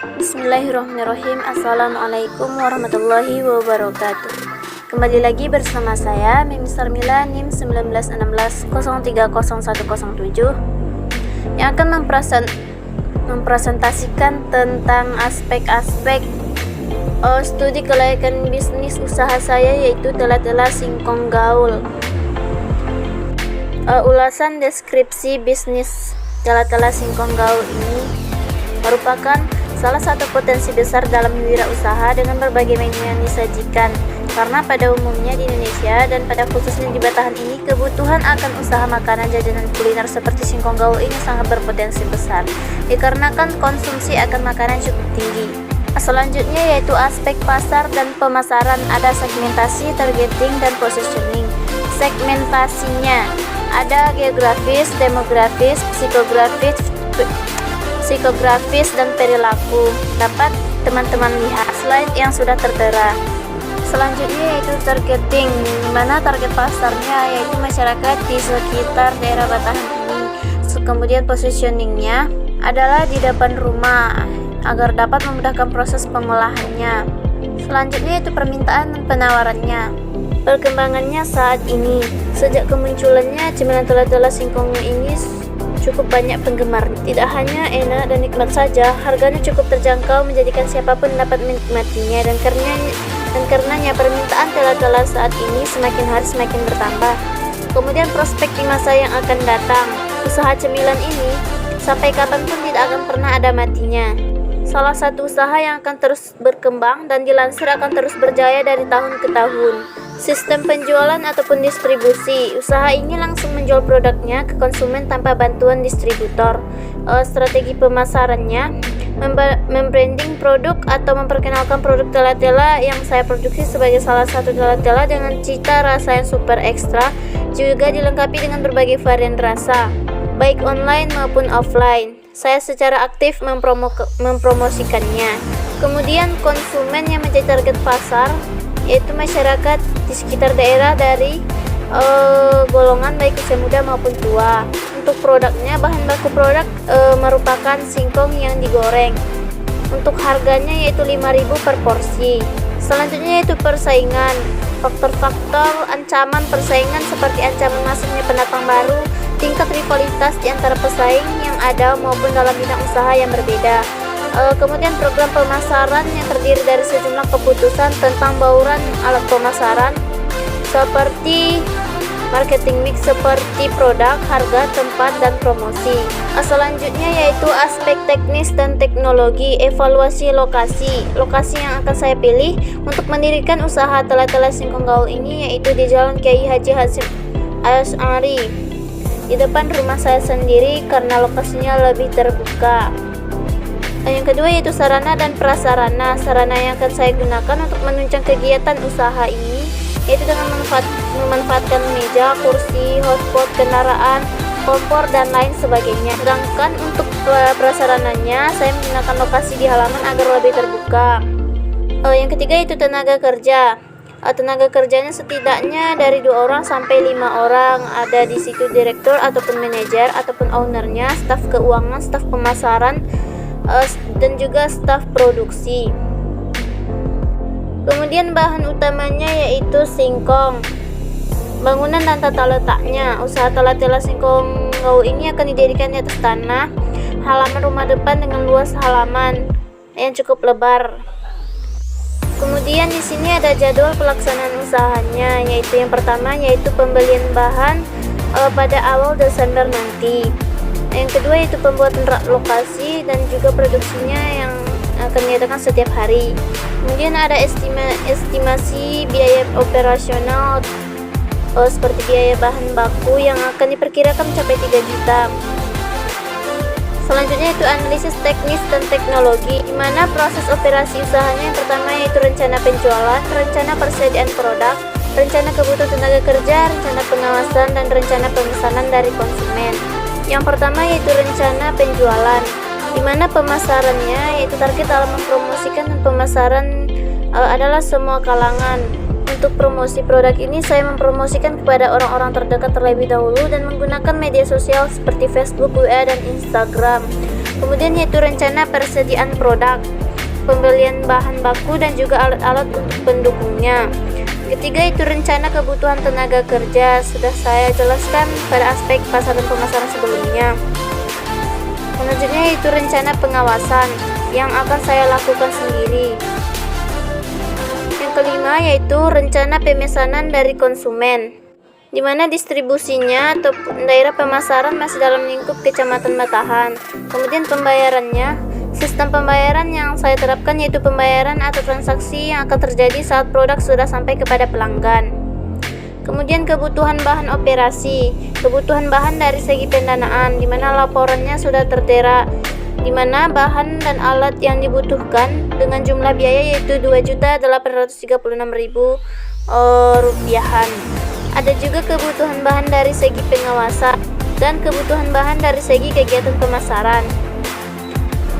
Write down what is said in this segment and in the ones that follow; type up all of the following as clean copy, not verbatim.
Bismillahirrahmanirrahim. Assalamualaikum warahmatullahi wabarakatuh. Kembali lagi bersama saya Mister Mila NIM 1916030107 yang akan mempresentasikan tentang aspek-aspek studi kelayakan bisnis usaha saya, yaitu telah singkong gaul. Ulasan deskripsi bisnis telah singkong gaul ini merupakan salah satu potensi besar dalam wirausaha dengan berbagai menu yang disajikan, karena pada umumnya di Indonesia dan pada khususnya di Batahan ini, kebutuhan akan usaha makanan jajanan kuliner seperti singkong gaul ini sangat berpotensi besar dikarenakan konsumsi akan makanan cukup tinggi. Selanjutnya yaitu aspek pasar dan pemasaran. Ada segmentasi, targeting, dan positioning. Segmentasinya ada geografis, demografis, psikografis, dan perilaku. Dapat teman-teman lihat slide yang sudah tertera. Selanjutnya yaitu targeting, di mana target pasarnya yaitu masyarakat di sekitar daerah Batahan ini. Kemudian positioningnya adalah di depan rumah agar dapat memudahkan proses pengolahannya. Selanjutnya yaitu permintaan dan penawarannya. Perkembangannya saat ini, sejak kemunculannya cemilan telah singkong ini cukup banyak penggemar. Tidak hanya enak dan nikmat saja, harganya cukup terjangkau menjadikan siapapun dapat menikmatinya, dan karenanya permintaan telah saat ini semakin hari semakin bertambah. Kemudian prospek di masa yang akan datang, usaha cemilan ini sampai kapanpun tidak akan pernah ada matinya. Salah satu usaha yang akan terus berkembang dan dilansir akan terus berjaya dari tahun ke tahun. Sistem penjualan ataupun distribusi. Usaha ini langsung menjual produknya ke konsumen tanpa bantuan distributor. Strategi pemasarannya, membranding produk atau memperkenalkan produk telah yang saya produksi sebagai salah satu telah dengan cita rasa yang super ekstra, juga dilengkapi dengan berbagai varian rasa, baik online maupun offline. Saya secara aktif mempromosikannya. Kemudian konsumen yang menjadi target pasar yaitu masyarakat di sekitar daerah dari golongan baik usia muda maupun tua. Untuk produknya, bahan baku produk merupakan singkong yang digoreng. Untuk harganya yaitu 5.000 per porsi. Selanjutnya yaitu persaingan. Faktor-faktor ancaman persaingan seperti ancaman masuknya pendatang baru, tingkat rivalitas di antara pesaing yang ada maupun dalam bidang usaha yang berbeda. Kemudian program pemasaran yang terdiri dari sejumlah keputusan tentang bauran alat pemasaran seperti marketing mix seperti produk, harga, tempat, dan promosi. Selanjutnya yaitu aspek teknis dan teknologi. Evaluasi lokasi. Lokasi yang akan saya pilih untuk mendirikan usaha telah singkong gaul ini yaitu di Jalan Kiai Haji Hasyim Asy'ari, di depan rumah saya sendiri karena lokasinya lebih terbuka. Yang kedua yaitu sarana dan prasarana. Sarana yang akan saya gunakan untuk menunjang kegiatan usaha ini yaitu dengan memanfaatkan meja, kursi, hotpot, kendaraan, kompor, dan lain sebagainya. Sedangkan untuk prasarananya, saya menggunakan lokasi di halaman agar lebih terbuka. Yang ketiga yaitu tenaga kerja. Tenaga kerjanya setidaknya dari 2 orang sampai 5 orang. Ada di situ direktur ataupun manajer ataupun ownernya, staf keuangan, staf pemasaran, dan juga staf produksi. Kemudian bahan utamanya yaitu singkong. Bangunan dan tata letaknya. Usaha telah singkong gaul ini akan didirikan di atas tanah halaman rumah depan dengan luas halaman yang cukup lebar. Kemudian di sini ada jadwal pelaksanaan usahanya, yaitu yang pertama yaitu pembelian bahan pada awal Desember nanti. Yang kedua yaitu pembuatan lokasi dan juga produksinya yang akan diadakan setiap hari. Kemudian ada estimasi biaya operasional seperti biaya bahan baku yang akan diperkirakan mencapai 3 juta. Selanjutnya itu analisis teknis dan teknologi, di mana proses operasi usahanya yang pertama yaitu rencana penjualan, rencana persediaan produk, rencana kebutuhan tenaga kerja, rencana pengawasan, dan rencana pemesanan dari konsumen. Yang pertama yaitu rencana penjualan, di mana pemasarannya yaitu target dalam mempromosikan dan pemasaran adalah semua kalangan. Untuk promosi produk ini, saya mempromosikan kepada orang-orang terdekat terlebih dahulu dan menggunakan media sosial seperti Facebook, WA, dan Instagram. Kemudian yaitu rencana persediaan produk, pembelian bahan baku dan juga alat-alat untuk pendukungnya. Ketiga itu rencana kebutuhan tenaga kerja, sudah saya jelaskan pada aspek pasar dan pemasaran sebelumnya. Selanjutnya yaitu rencana pengawasan yang akan saya lakukan sendiri. Yang kelima yaitu rencana pemesanan dari konsumen, di mana distribusinya atau daerah pemasaran masih dalam lingkup Kecamatan Matahan. Kemudian pembayarannya, sistem pembayaran yang saya terapkan yaitu pembayaran atau transaksi yang akan terjadi saat produk sudah sampai kepada pelanggan. Kemudian kebutuhan bahan operasi, kebutuhan bahan dari segi pendanaan, di mana laporannya sudah tertera, di mana bahan dan alat yang dibutuhkan dengan jumlah biaya yaitu Rp2.836.000. Ada juga kebutuhan bahan dari segi pengawasan dan kebutuhan bahan dari segi kegiatan pemasaran.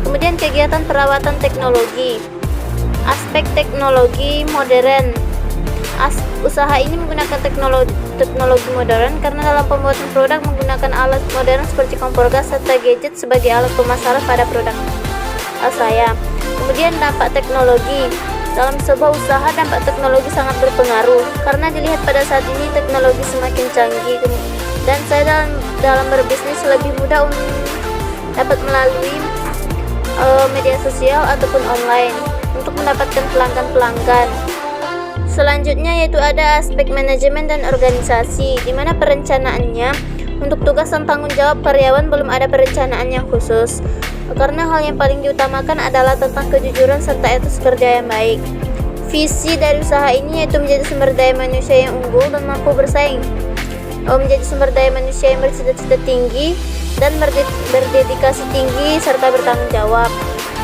Kemudian kegiatan perawatan teknologi, aspek teknologi modern. Usaha ini menggunakan teknologi modern karena dalam pembuatan produk menggunakan alat modern seperti kompor gas serta gadget sebagai alat pemasaran pada produk saya. Kemudian dampak teknologi. Dalam sebuah usaha dampak teknologi sangat berpengaruh karena dilihat pada saat ini teknologi semakin canggih dan saya dalam berbisnis lebih mudah dapat melalui media sosial ataupun online untuk mendapatkan pelanggan-pelanggan. Selanjutnya yaitu ada aspek manajemen dan organisasi, di mana perencanaannya untuk tugas dan tanggung jawab karyawan belum ada perencanaan yang khusus, karena hal yang paling diutamakan adalah tentang kejujuran serta etos kerja yang baik. Visi dari usaha ini yaitu menjadi sumber daya manusia yang unggul dan mampu bersaing, menjadi sumber daya manusia yang bercita-cita tinggi dan berdedikasi tinggi serta bertanggung jawab.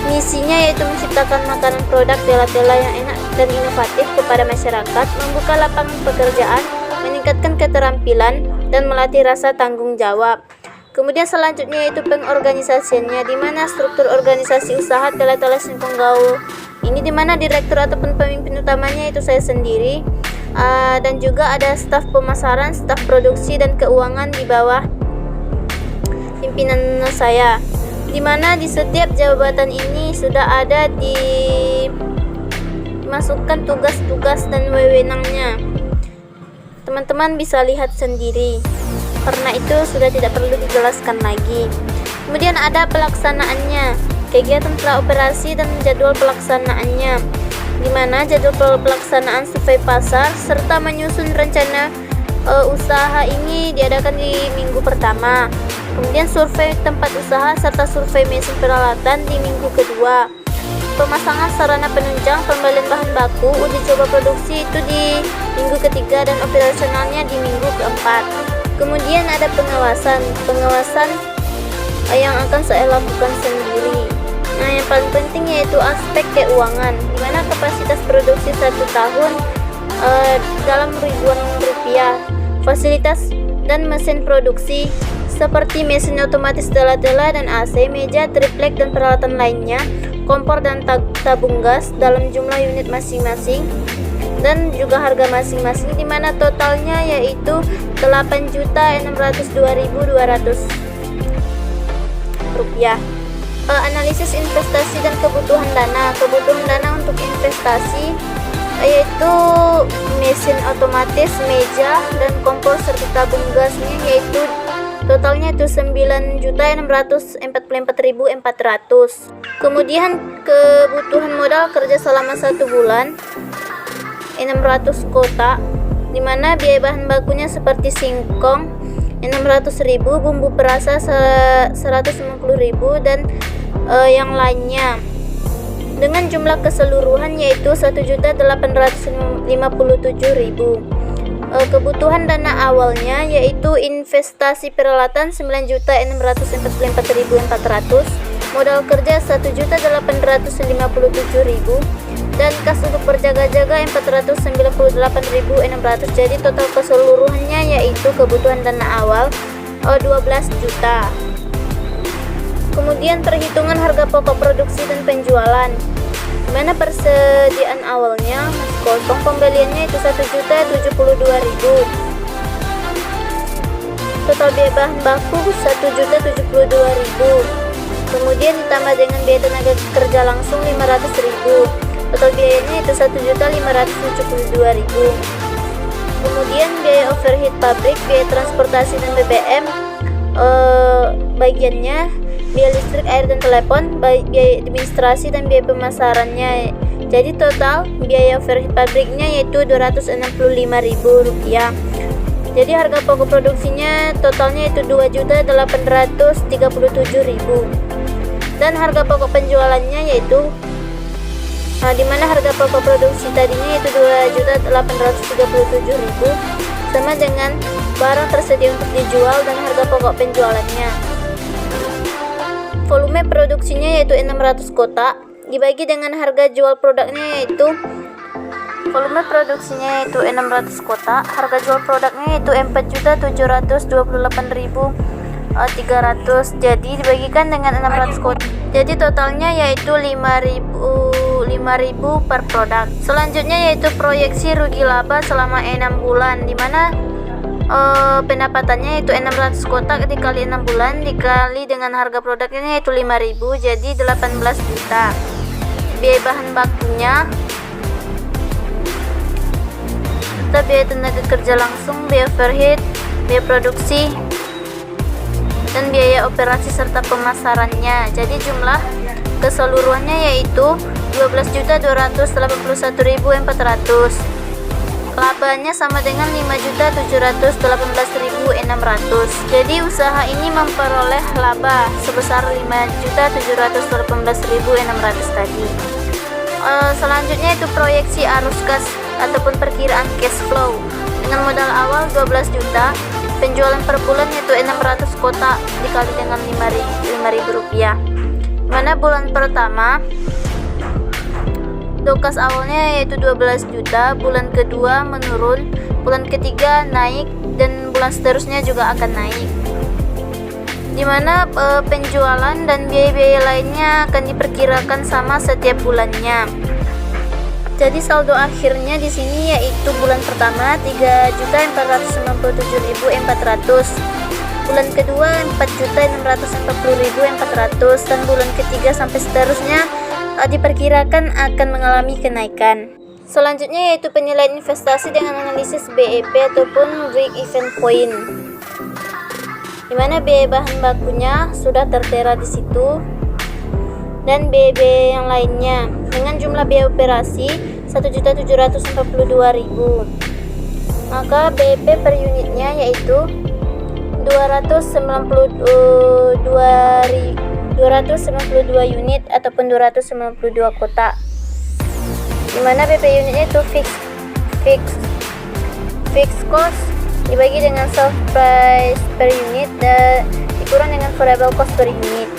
Misinya yaitu menciptakan makanan produk tela-tela yang enak dan inovatif kepada masyarakat, membuka lapangan pekerjaan, meningkatkan keterampilan, dan melatih rasa tanggung jawab. Kemudian selanjutnya yaitu pengorganisasiannya, di mana struktur organisasi usaha tela-tela Singkong Gaul ini di mana direktur ataupun pemimpin utamanya itu saya sendiri, dan juga ada staf pemasaran, staf produksi, dan keuangan di bawah pimpinan saya, di mana di setiap jabatan ini sudah ada dimasukkan tugas-tugas dan wewenangnya. Teman-teman bisa lihat sendiri, karena itu sudah tidak perlu dijelaskan lagi. Kemudian ada pelaksanaannya, kegiatan praoperasi dan jadwal pelaksanaannya, di mana jadwal pelaksanaan survei pasar serta menyusun rencana usaha ini diadakan di minggu pertama. Kemudian survei tempat usaha serta survei mesin peralatan di minggu kedua. Pemasangan sarana penunjang, pembelian bahan baku, uji coba produksi itu di minggu ketiga dan operasionalnya di minggu keempat. Kemudian ada pengawasan yang akan saya lakukan sendiri. Nah, yang paling penting yaitu aspek keuangan, di mana kapasitas produksi 1 tahun dalam ribuan rupiah. Fasilitas dan mesin produksi seperti mesin otomatis tela-tela dan AC, meja, triplek dan peralatan lainnya, kompor dan tabung gas dalam jumlah unit masing-masing dan juga harga masing-masing, di mana totalnya yaitu Rp8.602.200. Analisis investasi dan kebutuhan dana. Kebutuhan dana untuk investasi yaitu mesin otomatis, meja, dan kompor serta tabung gasnya yaitu totalnya itu Rp9.644.400. Kemudian kebutuhan modal kerja selama 1 bulan 600 kotak, di mana biaya bahan bakunya seperti singkong 600.000, bumbu perasa 150.000 dan yang lainnya, dengan jumlah keseluruhan yaitu 1.857.000. Kebutuhan dana awalnya yaitu investasi peralatan 9.644.400, modal kerja 1.857.000 dan kas untuk berjaga-jaga 498.600. Jadi total keseluruhannya yaitu kebutuhan dana awal 12 juta. Kemudian perhitungan harga pokok produksi dan penjualan, di mana persediaan awalnya masih kosong, pembeliannya itu 1.072.000. Total biaya bahan baku 1.072.000. Kemudian ditambah dengan biaya tenaga kerja langsung 500.000. Total biayanya itu 1.572.000. Kemudian biaya overhead pabrik, biaya transportasi dan BBM bagiannya, biaya listrik, air dan telepon, biaya administrasi dan biaya pemasarannya. Jadi total biaya overhead pabriknya yaitu Rp265.000. Jadi harga pokok produksinya totalnya itu 2.837.000. Dan harga pokok penjualannya yaitu dimana harga pokok produksi tadinya itu 2.837.000 sama dengan barang tersedia untuk dijual dan harga pokok penjualannya. Volume produksinya yaitu 600 kotak dibagi dengan harga jual produknya yaitu volume produksinya yaitu 600 kotak, harga jual produknya yaitu 4.728.300. Jadi dibagikan dengan 600 kotak. Jadi totalnya yaitu 5.000 per produk. Selanjutnya yaitu proyeksi rugi laba selama 6 bulan, dimana pendapatannya yaitu 600 kotak dikali 6 bulan dikali dengan harga produknya yaitu 5.000, jadi 18 juta. Biaya bahan bakunya, biaya tenaga kerja langsung, biaya overhead, biaya produksi, dan biaya operasi serta pemasarannya. Jadi jumlah keseluruhannya yaitu 12.281.400. Labanya sama dengan 5.718.600. Jadi usaha ini memperoleh laba sebesar 5.718.600 tadi. Selanjutnya itu proyeksi arus kas ataupun perkiraan cash flow. Dengan modal awal 12 juta, penjualan per bulan yaitu 600 kotak dikali dengan Rp5.000. Mana bulan pertama dokas awalnya yaitu 12 juta, bulan kedua menurun, bulan ketiga naik, dan bulan seterusnya juga akan naik. Dimana penjualan dan biaya-biaya lainnya akan diperkirakan sama setiap bulannya. Jadi saldo akhirnya di sini yaitu bulan pertama 3.497.400, bulan kedua 4.640.400, dan bulan ketiga sampai seterusnya diperkirakan akan mengalami kenaikan. Selanjutnya yaitu penilaian investasi dengan analisis BEP ataupun break even point, dimana biaya bahan bakunya sudah tertera di situ dan biaya yang lainnya dengan jumlah biaya operasi 1.742.000. Maka BEP per unitnya yaitu 292 unit ataupun 292 kotak, dimana BP unitnya itu fixed cost dibagi dengan soft price per unit dan dikurang dengan variable cost per unit,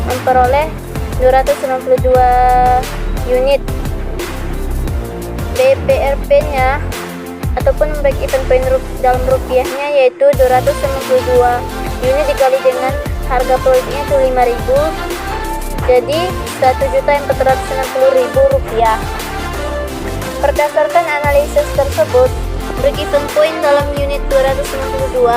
memperoleh 292 unit. BPRP nya ataupun break even point dalam rupiahnya yaitu 292 unit dikali dengan harga produknya itu 5.000, jadi Rp1.460.000. Berdasarkan analisis tersebut, break even point dalam unit 292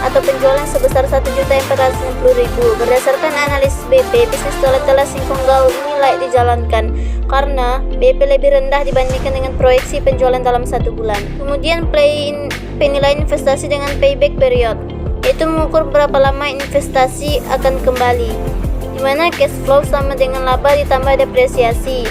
atau penjualan sebesar Rp1.460.000. Berdasarkan analisis BP, bisnis telah singkong gaul ini layak dijalankan karena BP lebih rendah dibandingkan dengan proyeksi penjualan dalam 1 bulan. Kemudian penilaian investasi dengan payback period, yaitu mengukur berapa lama investasi akan kembali, dimana cash flow sama dengan laba ditambah depresiasi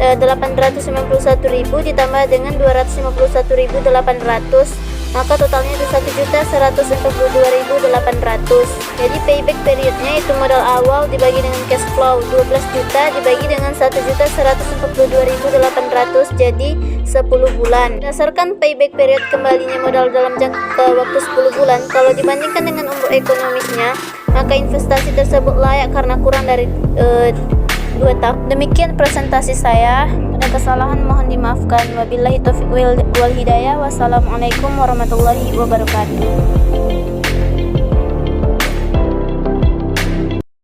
891.000 ditambah dengan 251.800, maka totalnya itu 1.142.800. Jadi payback periodnya itu modal awal dibagi dengan cash flow 12 juta dibagi dengan 1.142.800, jadi 10 bulan. Berdasarkan payback period kembalinya modal dalam jangka waktu 10 bulan, kalau dibandingkan dengan umur ekonomisnya, maka investasi tersebut layak karena kurang dari 2 tahun. Demikian presentasi saya. Ada kesalahan mohon dimaafkan. Wabillahi taufiq wal hidayah. Wassalamualaikum warahmatullahi wabarakatuh.